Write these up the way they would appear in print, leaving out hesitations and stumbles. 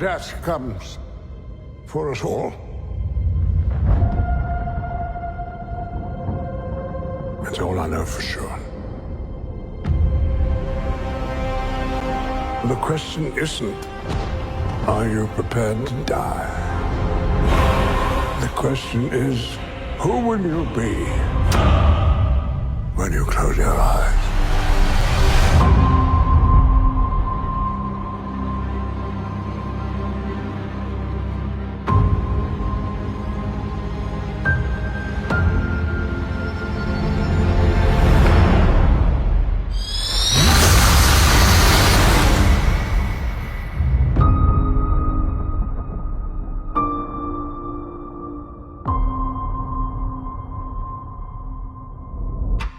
death comes for us all. That's all I know for sure. The question isn't, are you prepared to die? The question is, who will you be when you close your eyes?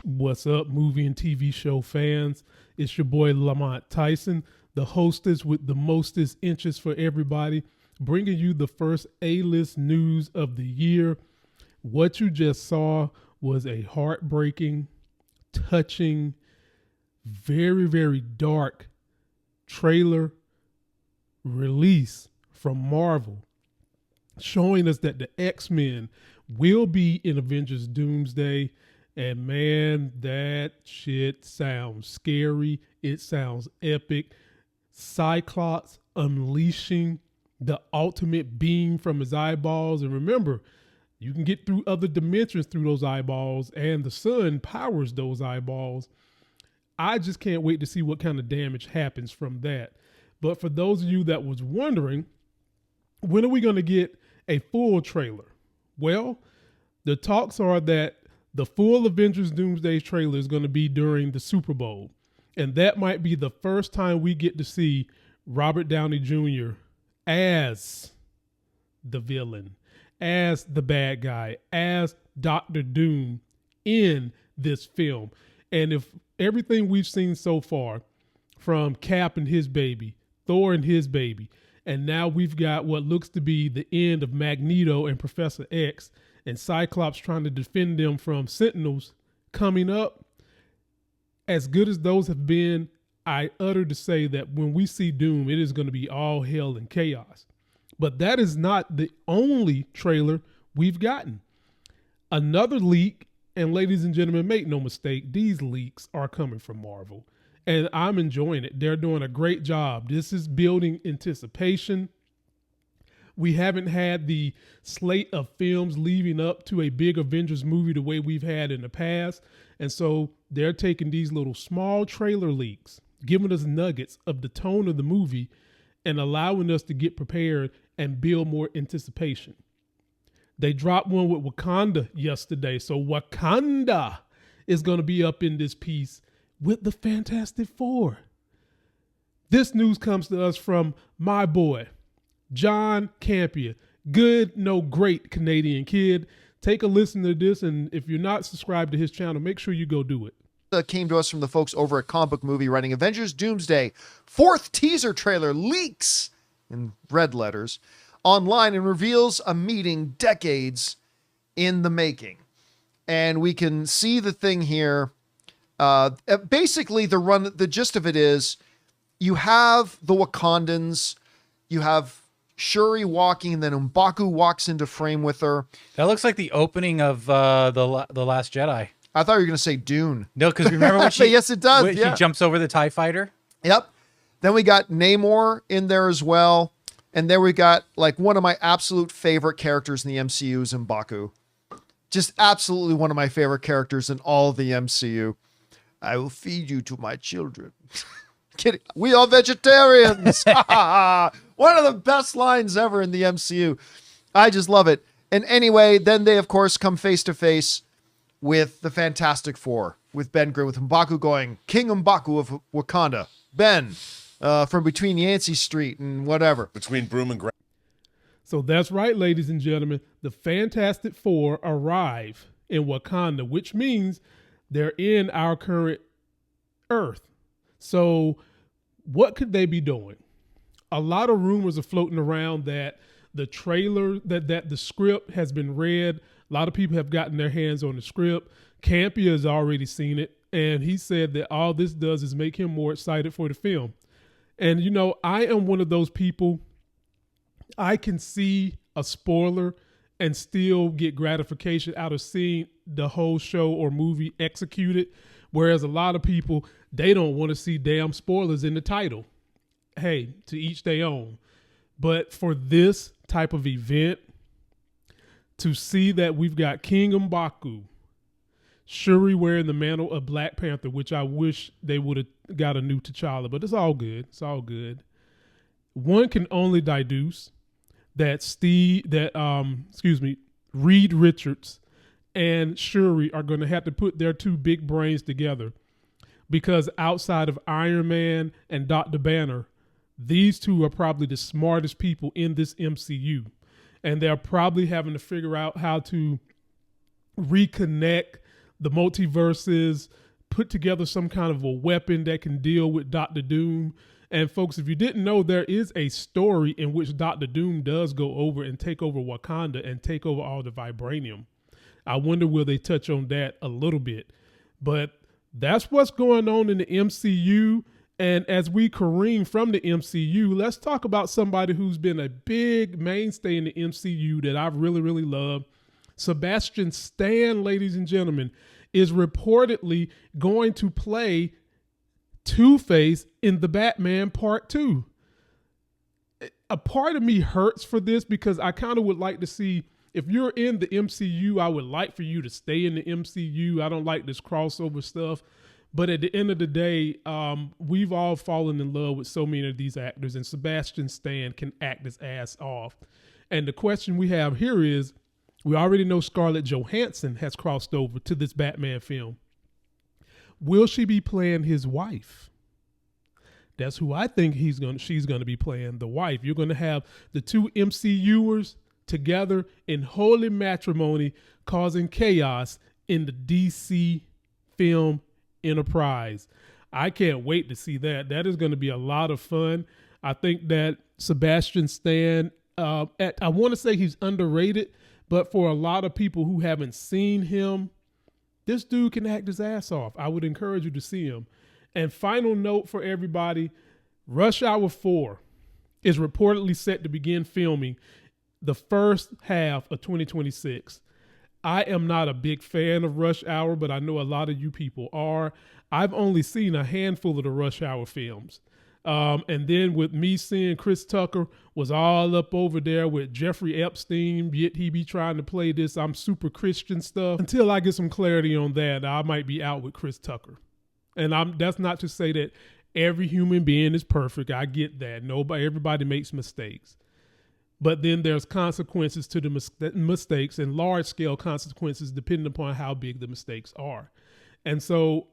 What's up, movie and TV show fans? It's your boy Lamont Tyson, the hostess with the mostest inches for everybody, bringing you the first A-list news of the year. What you just saw was a heartbreaking, touching, very, very dark trailer release from Marvel, showing us that the X-Men will be in Avengers Doomsday. And man, that shit sounds scary. It sounds epic. Cyclops unleashing the ultimate beam from his eyeballs. And remember, you can get through other dimensions through those eyeballs, and the sun powers those eyeballs. I just can't wait to see what kind of damage happens from that. But for those of you that was wondering, when are we going to get a full trailer? Well, the talks are that the full Avengers Doomsday trailer is going to be during the Super Bowl. And that might be the first time we get to see Robert Downey Jr. as the villain, as the bad guy, as Doctor Doom in this film. And if everything we've seen so far, from Cap and his baby, Thor and his baby, and now we've got what looks to be the end of Magneto and Professor X, and Cyclops trying to defend them from Sentinels coming up, as good as those have been, I utter to say that when we see Doom, it is going to be all hell and chaos. But that is not the only trailer we've gotten. Another leak, and ladies and gentlemen, make no mistake, these leaks are coming from Marvel. And I'm enjoying it. They're doing a great job. This is building anticipation. We haven't had the slate of films leading up to a big Avengers movie the way we've had in the past. And so they're taking these little small trailer leaks, giving us nuggets of the tone of the movie and allowing us to get prepared and build more anticipation. They dropped one with Wakanda yesterday. So Wakanda is going to be up in this piece with the Fantastic Four. This news comes to us from my boy, John Campia, good, no great Canadian kid. Take a listen to this, and if you're not subscribed to his channel, make sure you go do it. Came to us from the folks over at Comic Book Movie writing Avengers Doomsday. Fourth teaser trailer leaks in red letters online and reveals a meeting decades in the making. And we can see the thing here. Basically, the gist of it is you have the Wakandans, you have Shuri walking, and then M'Baku walks into frame with her. That looks like the opening of the Last Jedi. I thought you were going to say Dune. No, because remember when she... yes, it does. When she jumps over the TIE fighter? Yep. Then we got Namor in there as well. And there we got like one of my absolute favorite characters in the MCU is M'Baku. Just absolutely one of my favorite characters in all of the MCU. I will feed you to my children. Kidding. We are vegetarians. One of the best lines ever in the MCU. I just love it. And anyway, then they, of course, come face to face with the Fantastic Four, with Ben Grimm, with M'Baku going, King M'Baku of Wakanda. Ben, from between Yancey Street and whatever. Between Broom and Grant. So that's right, ladies and gentlemen. The Fantastic Four arrive in Wakanda, which means they're in our current Earth. So what could they be doing? A lot of rumors are floating around that the trailer, that the script has been read. A lot of people have gotten their hands on the script. Campia has already seen it, and he said that all this does is make him more excited for the film. And, you know, I am one of those people I can see a spoiler and still get gratification out of seeing the whole show or movie executed. Whereas a lot of people, they don't want to see damn spoilers in the title. Hey, to each their own. But for this type of event, to see that we've got King M'Baku, Shuri wearing the mantle of Black Panther, which I wish they would have got a new T'Challa, but it's all good. It's all good. One can only deduce that Reed Richards and Shuri are going to have to put their two big brains together, because outside of Iron Man and Dr. Banner, these two are probably the smartest people in this MCU. And they're probably having to figure out how to reconnect the multiverses, put together some kind of a weapon that can deal with Doctor Doom. And folks, if you didn't know, there is a story in which Doctor Doom does go over and take over Wakanda and take over all the vibranium. I wonder will they touch on that a little bit. But that's what's going on in the MCU. And as we careen from the MCU, let's talk about somebody who's been a big mainstay in the MCU that I've really, really loved. Sebastian Stan, ladies and gentlemen, is reportedly going to play Two-Face in the Batman Part 2. A part of me hurts for this because I kind of would like to see, if you're in the MCU, I would like for you to stay in the MCU. I don't like this crossover stuff. But at the end of the day, we've all fallen in love with so many of these actors, and Sebastian Stan can act his ass off. And the question we have here is, we already know Scarlett Johansson has crossed over to this Batman film. Will she be playing his wife? That's who I think she's going to be playing, the wife. You're going to have the two MCUers together in holy matrimony, causing chaos in the DC film enterprise. I can't wait to see that. That is going to be a lot of fun. I think that Sebastian Stan, I want to say he's underrated, but for a lot of people who haven't seen him, this dude can act his ass off. I would encourage you to see him. And final note for everybody, Rush Hour 4 is reportedly set to begin filming the first half of 2026. I am not a big fan of Rush Hour, but I know a lot of you people are. I've only seen a handful of the Rush Hour films. And then with me seeing Chris Tucker was all up over there with Jeffrey Epstein, yet he be trying to play this I'm super Christian stuff. Until I get some clarity on that, I might be out with Chris Tucker. And that's not to say that every human being is perfect. I get that. Everybody makes mistakes. But then there's consequences to the mistakes, and large-scale consequences depending upon how big the mistakes are. And so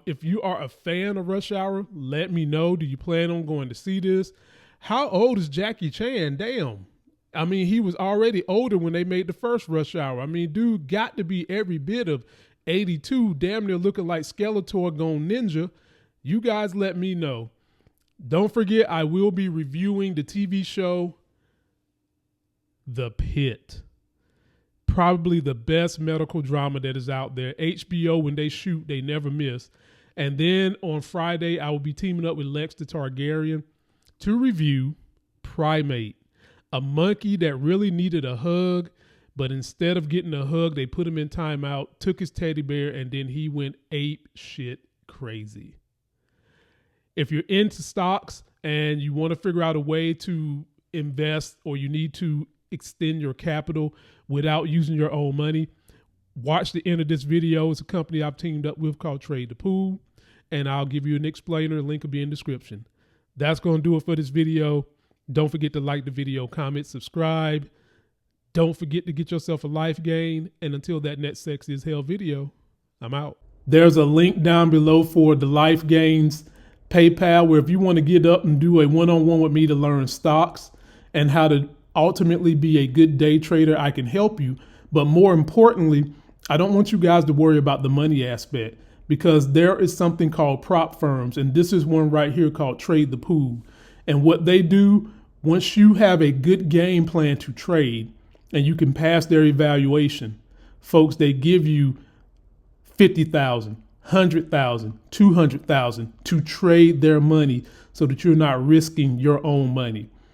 if you are a fan of Rush Hour, let me know. Do you plan on going to see this? How old is Jackie Chan? Damn. I mean, he was already older when they made the first Rush Hour. I mean, dude got to be every bit of 82, damn near looking like Skeletor gone ninja. You guys let me know. Don't forget, I will be reviewing the TV show The Pit. Probably the best medical drama that is out there. HBO, when they shoot, they never miss. And then on Friday, I will be teaming up with Lex the Targaryen to review Primate, a monkey that really needed a hug, but instead of getting a hug, they put him in timeout, took his teddy bear, and then he went ape shit crazy. If you're into stocks and you want to figure out a way to invest, or you need to extend your capital without using your own money, watch the end of this video. It's a company I've teamed up with called Trade the Pool, and I'll give you an explainer. The link will be in the description. That's going to do it for this video. Don't forget to like the video, comment, subscribe. Don't forget to get yourself a life gain. And until that next Sexy as Hell video, I'm out. There's a link down below for the Life Gains PayPal, where if you want to get up and do a one-on-one with me to learn stocks and how to ultimately be a good day trader, I can help you. But more importantly, I don't want you guys to worry about the money aspect, because there is something called prop firms. And this is one right here called Trade the Pool. And what they do, once you have a good game plan to trade and you can pass their evaluation, folks, they give you $50,000, $100,000, $200,000 to trade their money so that you're not risking your own money.